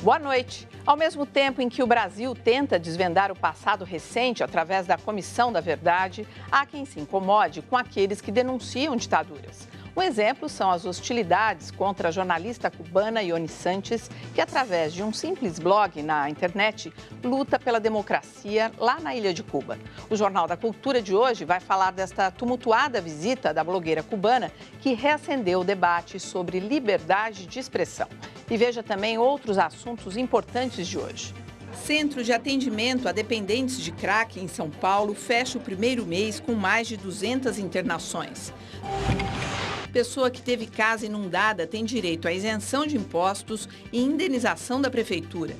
Boa noite. Ao mesmo tempo em que o Brasil tenta desvendar o passado recente através da Comissão da Verdade, há quem se incomode com aqueles que denunciam ditaduras. Um exemplo são as hostilidades contra a jornalista cubana Ione Sanches, que através de um simples blog na internet luta pela democracia lá na ilha de Cuba. O Jornal da Cultura de hoje vai falar desta tumultuada visita da blogueira cubana que reacendeu o debate sobre liberdade de expressão. E veja também outros assuntos importantes de hoje. Centro de atendimento a dependentes de crack em São Paulo fecha o primeiro mês com mais de 200 internações. Pessoa que teve casa inundada tem direito à isenção de impostos e indenização da prefeitura.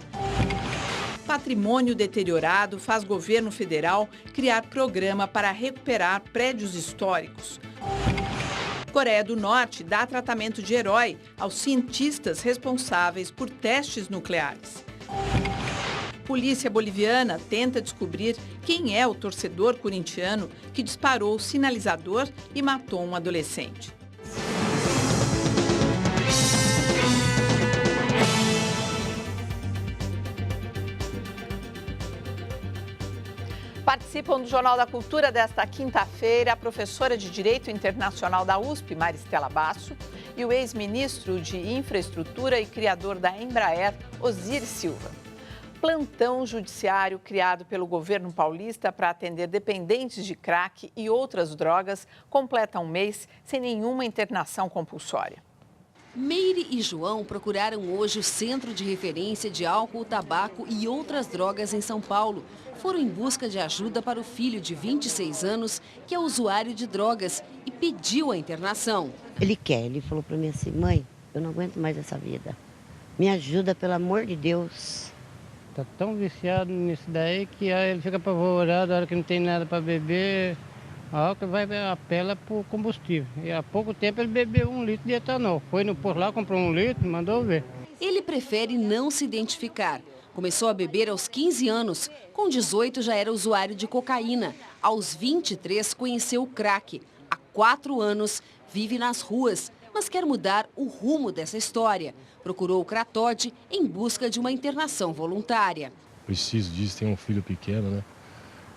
Patrimônio deteriorado faz governo federal criar programa para recuperar prédios históricos. Coreia do Norte dá tratamento de herói aos cientistas responsáveis por testes nucleares. Polícia boliviana tenta descobrir quem é o torcedor corintiano que disparou o sinalizador e matou um adolescente. Participam do Jornal da Cultura desta quinta-feira a professora de Direito Internacional da USP, Maristela Basso, e o ex-ministro de Infraestrutura e criador da Embraer, Osiris Silva. Plantão judiciário criado pelo governo paulista para atender dependentes de crack e outras drogas completa um mês sem nenhuma internação compulsória. Meire e João procuraram hoje o Centro de Referência de Álcool, Tabaco e Outras Drogas em São Paulo. Foram em busca de ajuda para o filho de 26 anos, que é usuário de drogas, e pediu a internação. Ele falou para mim assim: mãe, eu não aguento mais essa vida. Me ajuda, pelo amor de Deus. Tá tão viciado nisso daí que aí ele fica apavorado, a hora que não tem nada para beber, a álcool apela para o combustível. E há pouco tempo ele bebeu 1 litro de etanol. Foi no posto lá, comprou 1 litro, mandou ver. Ele prefere não se identificar. Começou a beber aos 15 anos. Com 18 já era usuário de cocaína. Aos 23 conheceu o crack. Há 4 anos vive nas ruas, mas quer mudar o rumo dessa história. Procurou o Cratode em busca de uma internação voluntária. Preciso disso, tenho um filho pequeno, né?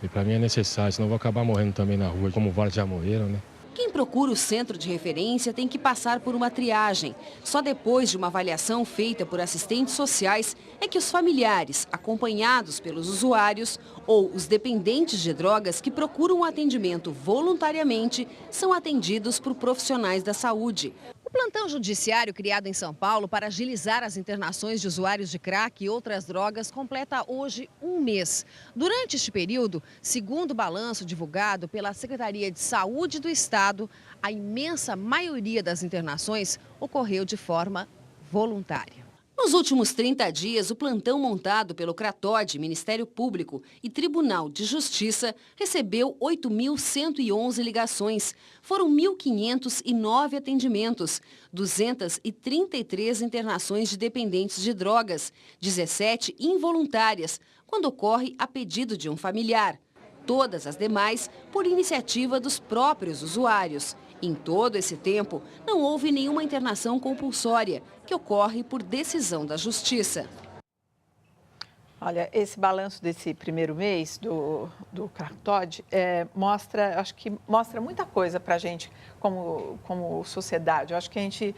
E para mim é necessário, senão eu vou acabar morrendo também na rua, como vários já morreram, né? Quem procura o centro de referência tem que passar por uma triagem. Só depois de uma avaliação feita por assistentes sociais é que os familiares, acompanhados pelos usuários ou os dependentes de drogas que procuram um atendimento voluntariamente, são atendidos por profissionais da saúde. O plantão judiciário criado em São Paulo para agilizar as internações de usuários de crack e outras drogas completa hoje um mês. Durante este período, segundo o balanço divulgado pela Secretaria de Saúde do Estado, a imensa maioria das internações ocorreu de forma voluntária. Nos últimos 30 dias, o plantão montado pelo Cratode, Ministério Público e Tribunal de Justiça recebeu 8.111 ligações. Foram 1.509 atendimentos, 233 internações de dependentes de drogas, 17 involuntárias, quando ocorre a pedido de um familiar. Todas as demais por iniciativa dos próprios usuários. Em todo esse tempo, não houve nenhuma internação compulsória, que ocorre por decisão da Justiça. Olha, esse balanço desse primeiro mês do Cratode mostra muita coisa para a gente como sociedade. Eu acho que a gente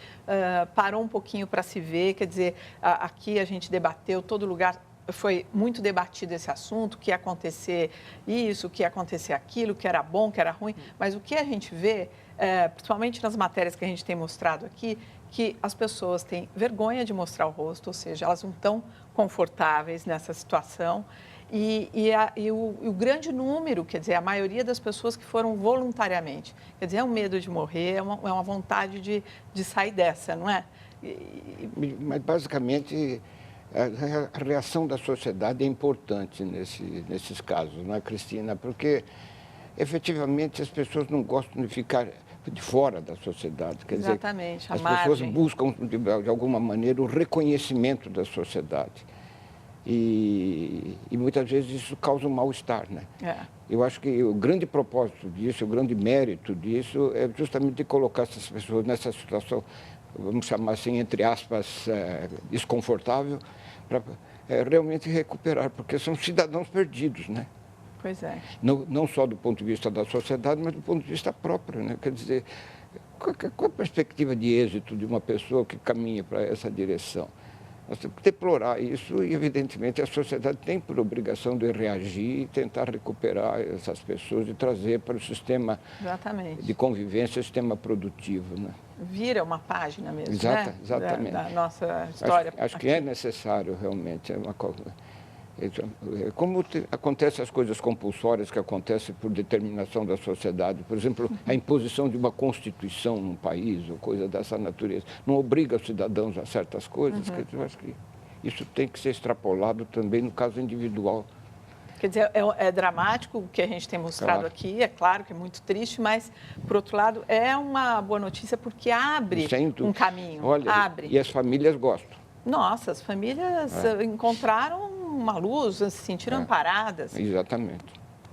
parou um pouquinho para se ver, quer dizer, aqui a gente debateu, todo lugar foi muito debatido esse assunto, que ia acontecer isso, que ia acontecer aquilo, que era bom, que era ruim, mas o que a gente vê, principalmente nas matérias que a gente tem mostrado aqui, que as pessoas têm vergonha de mostrar o rosto, ou seja, elas não estão confortáveis nessa situação. E o grande número, quer dizer, a maioria das pessoas que foram voluntariamente, quer dizer, é um medo de morrer, é uma vontade de sair dessa, não é? Mas, basicamente, a reação da sociedade é importante nesses casos, não é, Cristina? Porque, efetivamente, as pessoas não gostam de ficar de fora da sociedade. Quer Exatamente, dizer, as pessoas buscam, de alguma maneira, o reconhecimento da sociedade. E muitas vezes isso causa um mal-estar, né? Eu acho que o grande propósito disso, o grande mérito disso é justamente de colocar essas pessoas nessa situação, vamos chamar assim, entre aspas, desconfortável, para realmente recuperar, porque são cidadãos perdidos, né? Pois é. Não só do ponto de vista da sociedade, mas do ponto de vista próprio, né? Quer dizer, qual a perspectiva de êxito de uma pessoa que caminha para essa direção? Nós temos que deplorar isso e, evidentemente, a sociedade tem por obrigação de reagir e tentar recuperar essas pessoas e trazer para o sistema de convivência, o sistema produtivo, né? Vira uma página mesmo, Exatamente. Da nossa história. Acho que é necessário, realmente. Como acontecem as coisas compulsórias que acontecem por determinação da sociedade, por exemplo, a imposição de uma constituição num país ou coisa dessa natureza, não obriga os cidadãos a certas coisas, eu acho que isso tem que ser extrapolado também no caso individual. Quer dizer, é dramático o que a gente tem mostrado aqui, é claro que é muito triste, mas, por outro lado, é uma boa notícia porque abre um caminho. Olha, e as famílias gostam. Nossa, as famílias encontraram uma luz, se sentiram amparadas. Exatamente.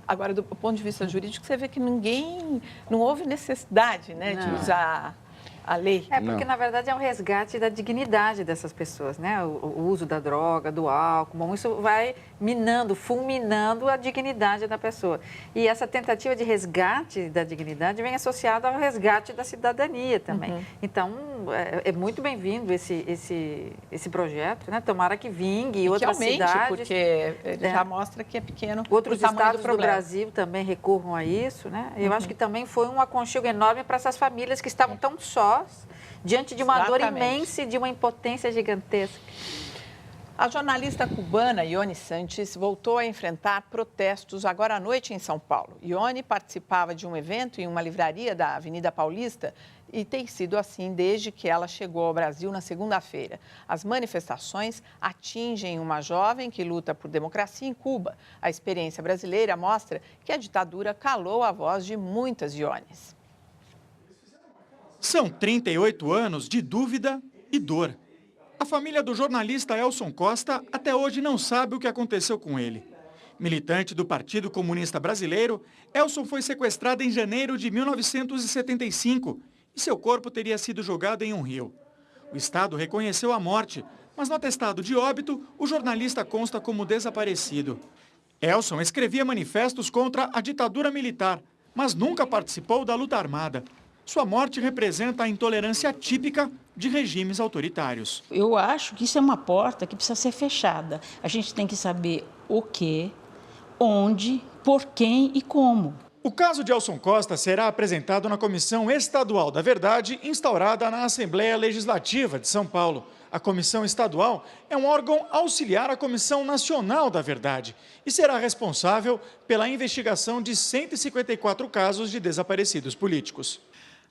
Agora, do ponto de vista jurídico, você vê que não houve necessidade, né, de usar a lei. É porque, na verdade, é um resgate da dignidade dessas pessoas, né? O uso da droga, do álcool, bom, isso vai minando, fulminando a dignidade da pessoa. E essa tentativa de resgate da dignidade vem associada ao resgate da cidadania também. Então, é muito bem-vindo esse projeto, né? Tomara que vingue outras cidades. Porque ele já mostra que é pequeno. Outros estados do Brasil também recorram a isso, né? Eu acho que também foi um aconchego enorme para essas famílias que estavam tão sós, diante de uma dor imensa e de uma impotência gigantesca. A jornalista cubana Ione Sanches voltou a enfrentar protestos agora à noite em São Paulo. Ione participava de um evento em uma livraria da Avenida Paulista e tem sido assim desde que ela chegou ao Brasil na segunda-feira. As manifestações atingem uma jovem que luta por democracia em Cuba. A experiência brasileira mostra que a ditadura calou a voz de muitas Iones. São 38 anos de dúvida e dor. A família do jornalista Elson Costa até hoje não sabe o que aconteceu com ele. Militante do Partido Comunista Brasileiro, Elson foi sequestrado em janeiro de 1975 e seu corpo teria sido jogado em um rio. O Estado reconheceu a morte, mas no atestado de óbito, o jornalista consta como desaparecido. Elson escrevia manifestos contra a ditadura militar, mas nunca participou da luta armada. Sua morte representa a intolerância típica de regimes autoritários. Eu acho que isso é uma porta que precisa ser fechada. A gente tem que saber o que, onde, por quem e como. O caso de Elson Costa será apresentado na Comissão Estadual da Verdade, instaurada na Assembleia Legislativa de São Paulo. A Comissão Estadual é um órgão auxiliar à Comissão Nacional da Verdade e será responsável pela investigação de 154 casos de desaparecidos políticos.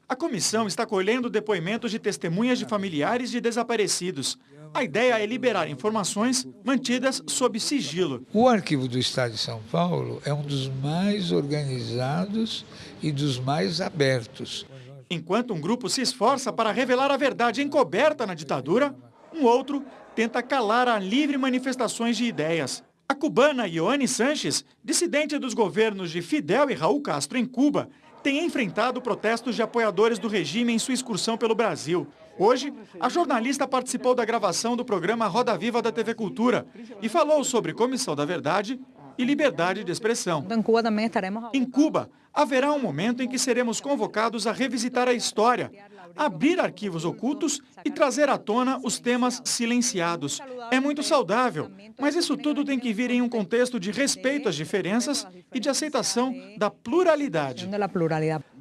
A comissão está colhendo depoimentos de testemunhas de familiares de desaparecidos. A ideia é liberar informações mantidas sob sigilo. O Arquivo do Estado de São Paulo é um dos mais organizados e dos mais abertos. Enquanto um grupo se esforça para revelar a verdade encoberta na ditadura, um outro tenta calar a livre manifestações de ideias. A cubana Ione Sanches, dissidente dos governos de Fidel e Raul Castro em Cuba, tem enfrentado protestos de apoiadores do regime em sua excursão pelo Brasil. Hoje, a jornalista participou da gravação do programa Roda Viva da TV Cultura e falou sobre Comissão da Verdade e liberdade de expressão. Em Cuba, haverá um momento em que seremos convocados a revisitar a história, abrir arquivos ocultos e trazer à tona os temas silenciados. É muito saudável, mas isso tudo tem que vir em um contexto de respeito às diferenças e de aceitação da pluralidade.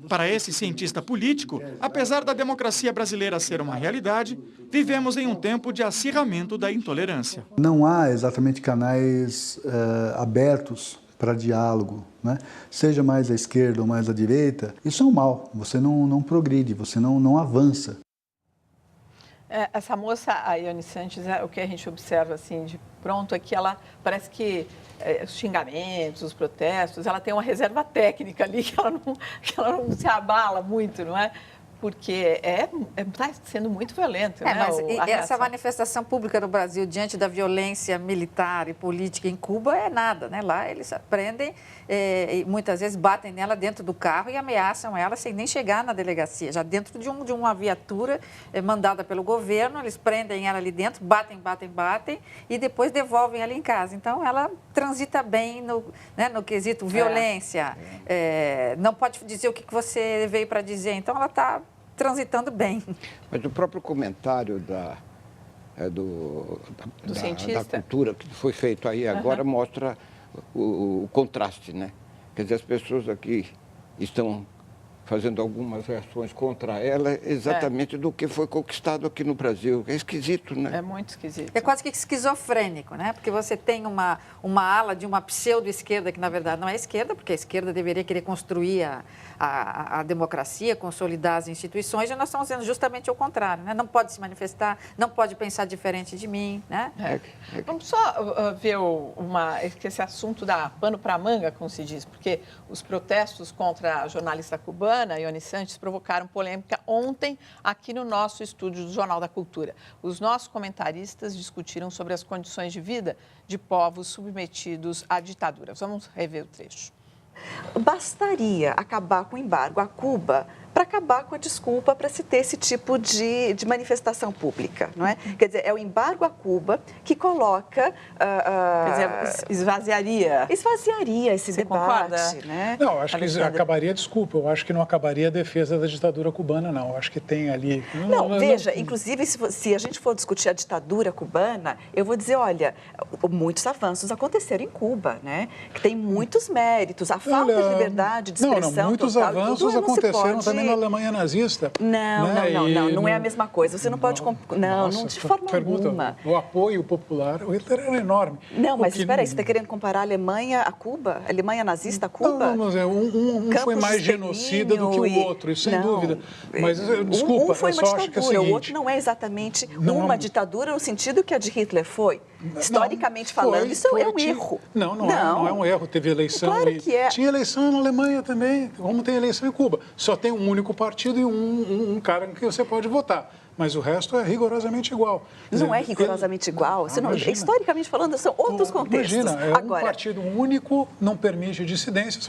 Para esse cientista político, apesar da democracia brasileira ser uma realidade, vivemos em um tempo de acirramento da intolerância. Não há exatamente canais abertos para diálogo, né? Seja mais à esquerda ou mais à direita, isso é um mal, você não progride, você não avança. Essa moça, a Ione Sanches, o que a gente observa assim de pronto é que ela parece que os xingamentos, os protestos, ela tem uma reserva técnica ali que ela não se abala muito, não é? porque está sendo muito violento, né? Mas essa manifestação pública no Brasil diante da violência militar e política em Cuba é nada, né? Lá eles prendem e muitas vezes batem nela dentro do carro e ameaçam ela sem nem chegar na delegacia. Já dentro de uma viatura mandada pelo governo, eles prendem ela ali dentro, batem e depois devolvem ela em casa. Então, ela transita bem no quesito violência, não pode dizer o que você veio para dizer. Então, ela está transitando bem. Mas o próprio comentário da cultura que foi feito aí agora mostra o contraste, né? Quer dizer, as pessoas aqui estão fazendo algumas reações contra ela exatamente do que foi conquistado aqui no Brasil. É esquisito, né? É muito esquisito. É quase que esquizofrênico, né? Porque você tem uma ala de uma pseudo-esquerda que, na verdade, não é esquerda, porque a esquerda deveria querer construir a democracia, consolidar as instituições, e nós estamos fazendo justamente o contrário, né? Não pode se manifestar, não pode pensar diferente de mim, né? Vamos só ver esse assunto dá pano para manga, como se diz, porque os protestos contra a jornalista cubana, Ione Sanches, provocaram polêmica ontem aqui no nosso estúdio do Jornal da Cultura. Os nossos comentaristas discutiram sobre as condições de vida de povos submetidos à ditadura. Vamos rever o trecho. Bastaria acabar com o embargo a Cuba para acabar com a desculpa para se ter esse tipo de manifestação pública, não é? Quer dizer, é o embargo a Cuba que coloca... Quer dizer, esvaziaria esse debate, concorda? Né? Não, acho que acabaria, desculpa, eu acho que não acabaria a defesa da ditadura cubana, não. Eu acho que tem ali... Veja, inclusive, se a gente for discutir a ditadura cubana, eu vou dizer, olha, muitos avanços aconteceram em Cuba, né? Que tem muitos méritos, a falta de liberdade de expressão... muitos avanços aconteceram também na Alemanha nazista. Não é a mesma coisa. Você não pode... Não, de forma alguma. O apoio popular, o Hitler era enorme. Não, mas espera aí, você está querendo comparar a Alemanha a Cuba? A Alemanha nazista a Cuba? Não, um foi mais genocida do que o outro, isso sem dúvida. Mas, desculpa, um foi uma ditadura, o outro não é exatamente uma ditadura no sentido que a de Hitler foi. Historicamente falando, isso é um erro. Não é um erro. Teve eleição. Claro que é. Tinha eleição na Alemanha também, como tem eleição em Cuba. Só tem um único partido e um cara em que você pode votar. Mas o resto é rigorosamente igual. Não é rigorosamente igual. Historicamente falando, são outros contextos. Imagina, um partido único não permite dissidência.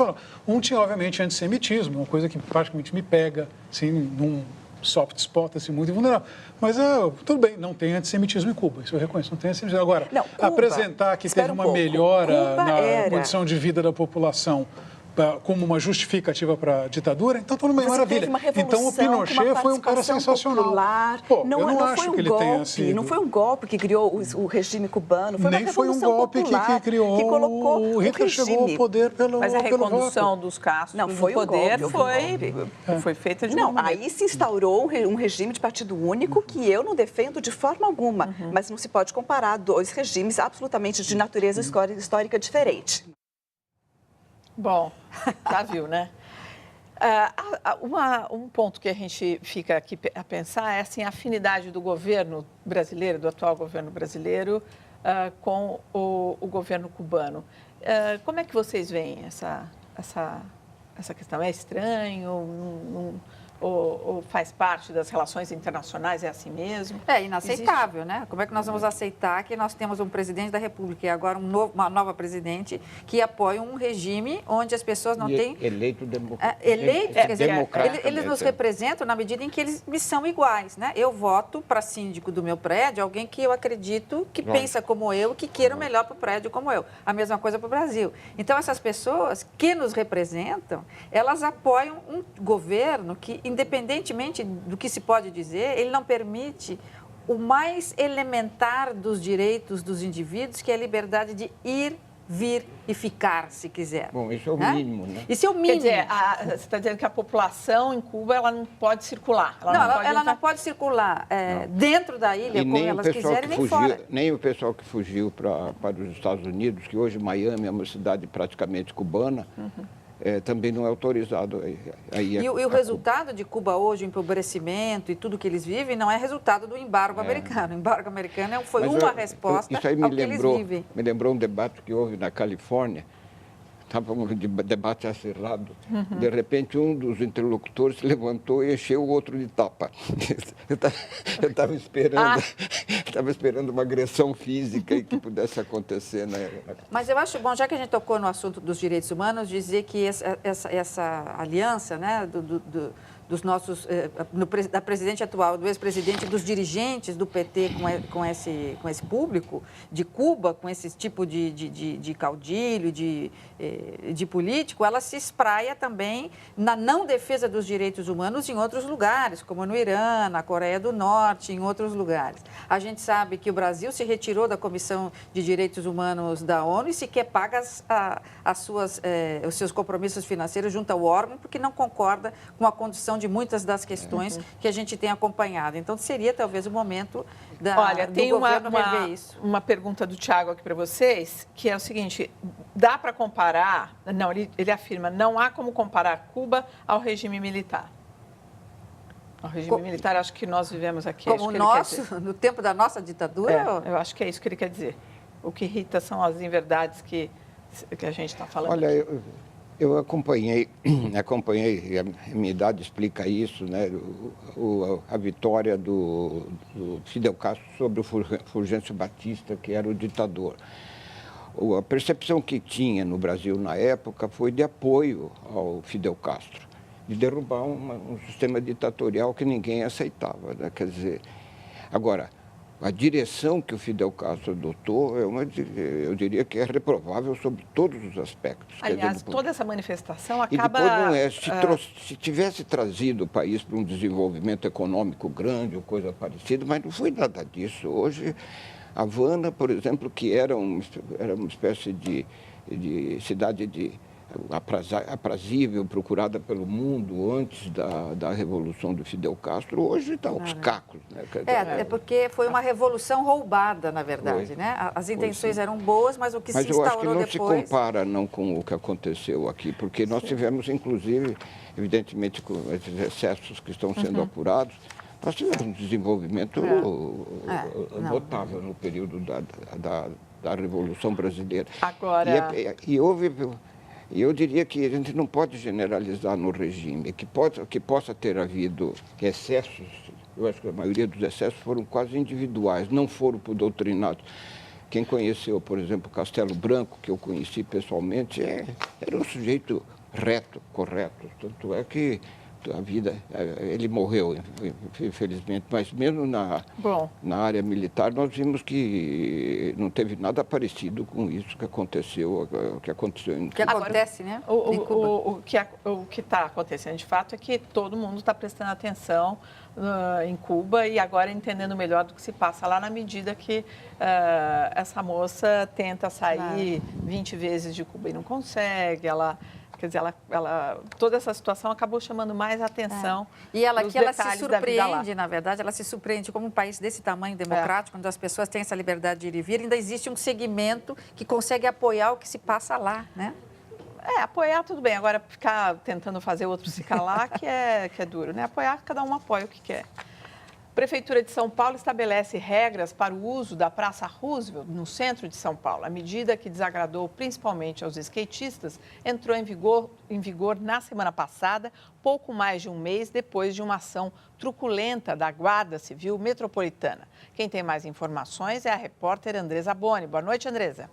Tinha, obviamente, antissemitismo, uma coisa que praticamente me pega, assim, num soft spot, assim, muito vulnerável. Mas, tudo bem, não tem antissemitismo em Cuba, isso eu reconheço, não tem antissemitismo. Agora, apresentar que teve uma melhora na condição de vida da população como uma justificativa para a ditadura, então tudo bem, maravilha. Então o Pinochet foi um cara sensacional. Pô, não acho que ele tenha sido. Não foi um golpe que criou o regime cubano, foi nem uma foi um golpe que criou que colocou o Hitler chegou ao poder pelo Mas a recondução dos Castro no poder foi feita de uma maneira. Aí se instaurou um regime de partido único que eu não defendo de forma alguma, mas não se pode comparar dois regimes absolutamente de natureza histórica diferente. Bom, já viu, né? Um ponto que a gente fica aqui a pensar é assim, a afinidade do governo brasileiro, do atual governo brasileiro, com o governo cubano. Como é que vocês veem essa questão? É estranho? Ou faz parte das relações internacionais, é assim mesmo? É inaceitável, né? Como é que nós vamos aceitar que nós temos um presidente da República e agora uma nova presidente que apoia um regime onde as pessoas não têm... Eleito democraticamente. Eles nos representam na medida em que eles me são iguais, né? Eu voto para síndico do meu prédio alguém que eu acredito que pensa como eu, que queira o melhor para o prédio como eu. A mesma coisa para o Brasil. Então, essas pessoas que nos representam, elas apoiam um governo que, independentemente do que se pode dizer, ele não permite o mais elementar dos direitos dos indivíduos, que é a liberdade de ir, vir e ficar, se quiser. Bom, isso é o mínimo, né? Isso é o mínimo. Quer dizer, você está dizendo que a população em Cuba ela não pode circular. Ela não pode circular dentro da ilha, como elas quiserem, nem fora. Nem o pessoal que fugiu para os Estados Unidos, que hoje Miami é uma cidade praticamente cubana, também não é autorizado. E o resultado de Cuba hoje, o empobrecimento e tudo que eles vivem, não é resultado do embargo americano. O embargo americano foi uma resposta ao que eles vivem. Me lembrou um debate que houve na Califórnia, estava um debate acirrado. De repente, um dos interlocutores se levantou e encheu o outro de tapa. Eu estava esperando uma agressão física que pudesse acontecer, né? Mas eu acho bom, já que a gente tocou no assunto dos direitos humanos, dizer que essa aliança, né, dos nossos, da presidente atual, do ex-presidente, dos dirigentes do PT com esse público de Cuba, com esse tipo de caudilho, de político, ela se espraia também na não defesa dos direitos humanos em outros lugares, como no Irã, na Coreia do Norte, em outros lugares. A gente sabe que o Brasil se retirou da Comissão de Direitos Humanos da ONU e sequer paga os seus compromissos financeiros junto ao órgão, porque não concorda com a condição de muitas das questões que a gente tem acompanhado. Então, seria talvez o momento do governo rever isso. Uma pergunta do Thiago aqui para vocês, que é o seguinte: dá para comparar? Não, ele afirma, não há como comparar Cuba ao regime militar. Ao regime militar, acho que nós vivemos aqui. Como o nosso, no tempo da nossa ditadura? Eu acho que é isso que ele quer dizer. O que irrita são as inverdades que a gente está falando. Olha, eu acompanhei, a minha idade explica isso, né? A vitória do Fidel Castro sobre o Fulgêncio Batista, que era o ditador. A percepção que tinha no Brasil na época foi de apoio ao Fidel Castro, de derrubar um sistema ditatorial que ninguém aceitava, né? Quer dizer, agora, a direção que o Fidel Castro adotou, eu diria que é reprovável sobre todos os aspectos. Aliás, toda essa manifestação acaba... E depois não é, se tivesse trazido o país para um desenvolvimento econômico grande ou coisa parecida, mas não foi nada disso. Hoje, Havana, por exemplo, que era uma espécie de cidade aprazível, procurada pelo mundo antes da revolução do Fidel Castro, hoje está aos cacos. Né? É porque foi uma revolução roubada, na verdade. Né? As intenções eram boas, mas o que se instaurou depois... Mas eu acho que não se compara não, com o que aconteceu aqui, porque nós tivemos, inclusive, evidentemente, com esses excessos que estão sendo apurados, nós tivemos um desenvolvimento notável no período da Revolução Brasileira. Agora... E eu diria que a gente não pode generalizar no regime, que possa ter havido excessos. Eu acho que a maioria dos excessos foram quase individuais, não foram por doutrinados. Quem conheceu, por exemplo, Castelo Branco, que eu conheci pessoalmente, era um sujeito reto, correto. Tanto é que a vida, ele morreu, infelizmente, mas mesmo na área militar nós vimos que não teve nada parecido com isso que aconteceu em Cuba. Que acontece, né? O que está acontecendo de fato é que todo mundo está prestando atenção em Cuba e agora entendendo melhor do que se passa lá, na medida que essa moça tenta sair 20 vezes de Cuba e não consegue, quer dizer, toda essa situação acabou chamando mais atenção. E ela se surpreende, na verdade, ela se surpreende como um país desse tamanho democrático, onde as pessoas têm essa liberdade de ir e vir, ainda existe um segmento que consegue apoiar o que se passa lá, né? Apoiar tudo bem, agora ficar tentando fazer outros se calar que é duro, né? Apoiar, cada um apoia o que quer. A Prefeitura de São Paulo estabelece regras para o uso da Praça Roosevelt no centro de São Paulo. A medida, que desagradou principalmente aos skatistas, entrou em vigor na semana passada, pouco mais de um mês depois de uma ação truculenta da Guarda Civil Metropolitana. Quem tem mais informações é a repórter Andresa Boni. Boa noite, Andresa.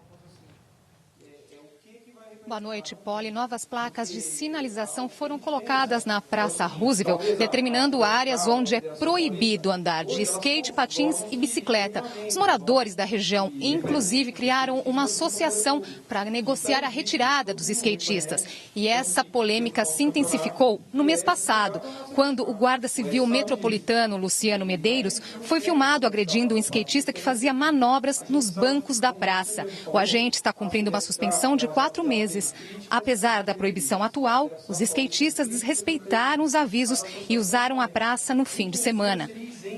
Boa noite, Poli. Novas placas de sinalização foram colocadas na Praça Roosevelt, determinando áreas onde é proibido andar de skate, patins e bicicleta. Os moradores da região, inclusive, criaram uma associação para negociar a retirada dos skatistas. E essa polêmica se intensificou no mês passado, quando o guarda civil metropolitano, Luciano Medeiros, foi filmado agredindo um skatista que fazia manobras nos bancos da praça. O agente está cumprindo uma suspensão de 4 meses. Apesar da proibição atual, os skatistas desrespeitaram os avisos e usaram a praça no fim de semana.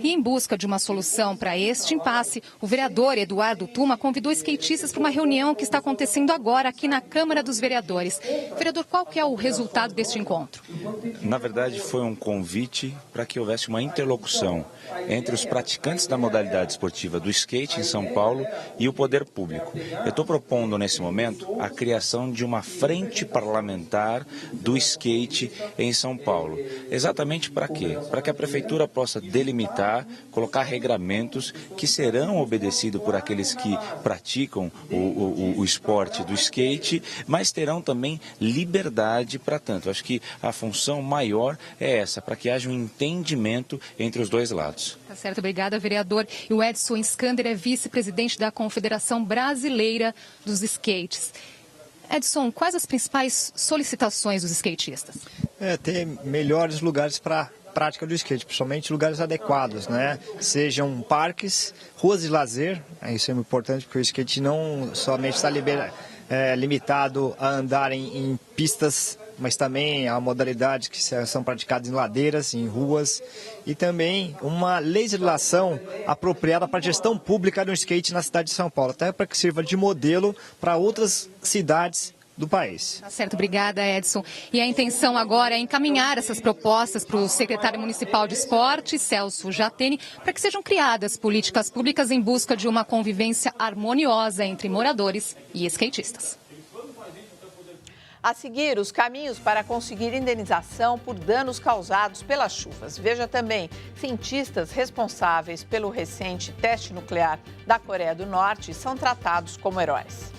E em busca de uma solução para este impasse, o vereador Eduardo Tuma convidou skatistas para uma reunião que está acontecendo agora aqui na Câmara dos Vereadores. Vereador, qual que é o resultado deste encontro? Na verdade, foi um convite para que houvesse uma interlocução entre os praticantes da modalidade esportiva do skate em São Paulo e o poder público. Eu estou propondo nesse momento a criação de uma frente parlamentar do skate em São Paulo. Exatamente para quê? Para que a prefeitura possa delimitar, colocar regramentos que serão obedecidos por aqueles que praticam o esporte do skate, mas terão também liberdade para tanto. Acho que a função maior é essa, para que haja um entendimento entre os dois lados. Tá certo, obrigada, vereador. E o Edson Skander é vice-presidente da Confederação Brasileira dos Skates. Edson, quais as principais solicitações dos skatistas? Ter melhores lugares para prática do skate, principalmente lugares adequados, né? Sejam parques, ruas de lazer, isso é muito importante porque o skate não somente está limitado a andar em pistas, mas também há modalidades que são praticadas em ladeiras, em ruas, e também uma legislação apropriada para a gestão pública do skate na cidade de São Paulo, até para que sirva de modelo para outras cidades do país. Tá certo, obrigada, Edson. E a intenção agora é encaminhar essas propostas para o secretário municipal de esporte, Celso Jatene, para que sejam criadas políticas públicas em busca de uma convivência harmoniosa entre moradores e skatistas. A seguir, os caminhos para conseguir indenização por danos causados pelas chuvas. Veja também, cientistas responsáveis pelo recente teste nuclear da Coreia do Norte são tratados como heróis.